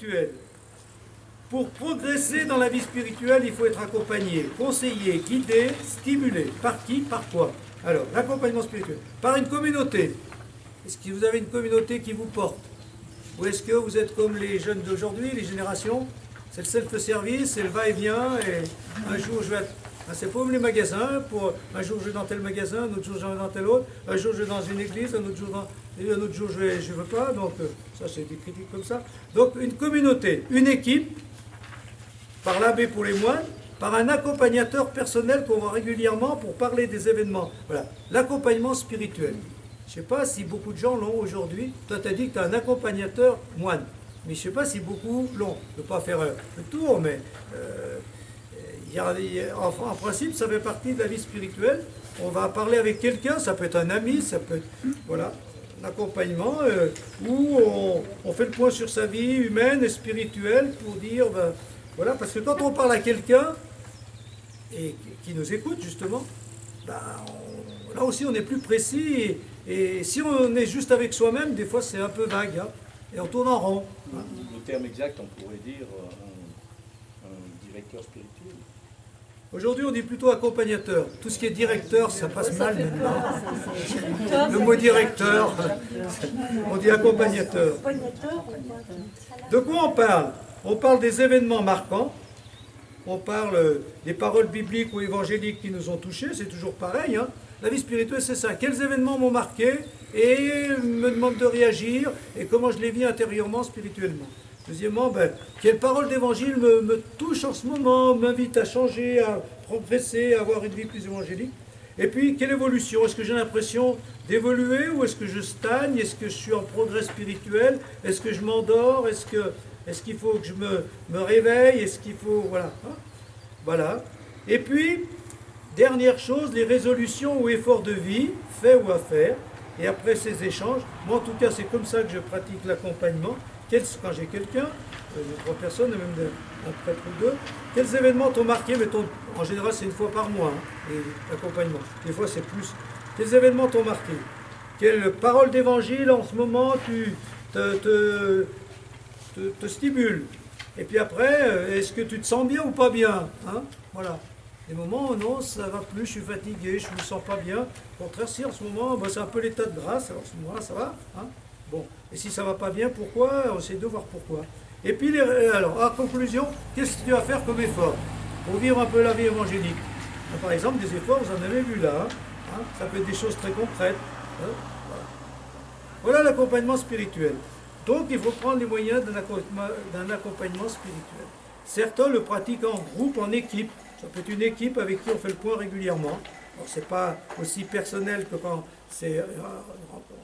spirituelle. Pour progresser dans la vie spirituelle, il faut être accompagné, conseillé, guidé, stimulé. Par qui? Par quoi? Alors, l'accompagnement spirituel. Par une communauté. Est-ce que vous avez une communauté qui vous porte? Ou est-ce que vous êtes comme les jeunes d'aujourd'hui, les générations? C'est le self-service, c'est le va-et-vient, et un jour je vais être... C'est pas comme les magasins, un jour je vais dans tel magasin, un autre jour je vais dans tel autre, un jour je vais dans une église, un autre jour je ne veux pas, donc ça c'est des critiques comme ça. Donc une communauté, une équipe, par l'abbé pour les moines, par un accompagnateur personnel qu'on voit régulièrement pour parler des événements. Voilà, l'accompagnement spirituel. Je ne sais pas si beaucoup de gens l'ont aujourd'hui. Toi, tu as dit que tu as un accompagnateur moine. Mais je ne sais pas si beaucoup l'ont. Je ne veux pas faire le tour, mais en principe, ça fait partie de la vie spirituelle. On va parler avec quelqu'un, ça peut être un ami, ça peut être voilà, un accompagnement où on fait le point sur sa vie humaine et spirituelle pour dire... Ben, voilà, parce que quand on parle à quelqu'un, et qui nous écoute justement, ben là aussi on est plus précis, et si on est juste avec soi-même, des fois c'est un peu vague, hein, et on tourne en rond. Hein. Le terme exact, on pourrait dire un directeur spirituel. Aujourd'hui on dit plutôt accompagnateur. Tout ce qui est directeur, ça passe mal maintenant. Le mot directeur, on dit accompagnateur. De quoi on parle? On parle des événements marquants, on parle des paroles bibliques ou évangéliques qui nous ont touchés, c'est toujours pareil. Hein. La vie spirituelle, c'est ça. Quels événements m'ont marqué et me demandent de réagir et comment je les vis intérieurement, spirituellement. Deuxièmement, quelle parole d'évangile me touche en ce moment, m'invite à changer, à progresser, à avoir une vie plus évangélique. Et puis, quelle évolution? Est-ce que j'ai l'impression d'évoluer ou est-ce que je stagne? Est-ce que je suis en progrès spirituel? Est-ce que je m'endors? Est-ce qu'il faut que je me réveille? Est-ce qu'il faut... Voilà. Hein, voilà. Et puis, dernière chose, les résolutions ou efforts de vie, faits ou à faire. Et après ces échanges, moi en tout cas, c'est comme ça que je pratique l'accompagnement. Quand j'ai quelqu'un, 3 personnes, même un prêtre ou 2, quels événements t'ont marqué? En général, c'est une fois par mois, hein, l'accompagnement. Des fois, c'est plus. Quels événements t'ont marqué? Quelle parole d'évangile en ce moment te stimule. Et puis après, est-ce que tu te sens bien ou pas bien, hein? Voilà. Des moments, non, ça va plus, je suis fatigué, je ne me sens pas bien. Au contraire, si en ce moment, c'est un peu l'état de grâce, alors à ce moment-là, ça va. Hein? Bon. Et si ça ne va pas bien, pourquoi? On essaie de voir pourquoi. Et puis, alors, en conclusion, qu'est-ce que tu vas faire comme effort pour vivre un peu la vie évangélique? Par exemple, des efforts, vous en avez vu là. Hein? Ça peut être des choses très concrètes. Hein? Voilà l'accompagnement spirituel. Donc, il faut prendre les moyens d'un accompagnement spirituel. Certains le pratiquent en groupe, en équipe. Ça peut être une équipe avec qui on fait le point régulièrement. Alors, ce n'est pas aussi personnel que quand c'est un rapport.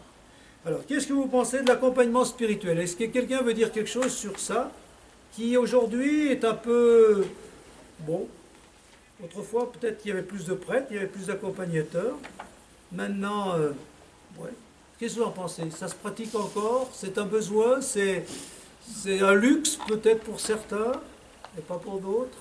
Alors, qu'est-ce que vous pensez de l'accompagnement spirituel? Est-ce que quelqu'un veut dire quelque chose sur ça, qui aujourd'hui est un peu... Bon, autrefois, peut-être qu'il y avait plus de prêtres, il y avait plus d'accompagnateurs. Maintenant, ouais. Qu'est-ce que vous en pensez? Ça se pratique encore? C'est un besoin? C'est un luxe peut-être pour certains, et pas pour d'autres?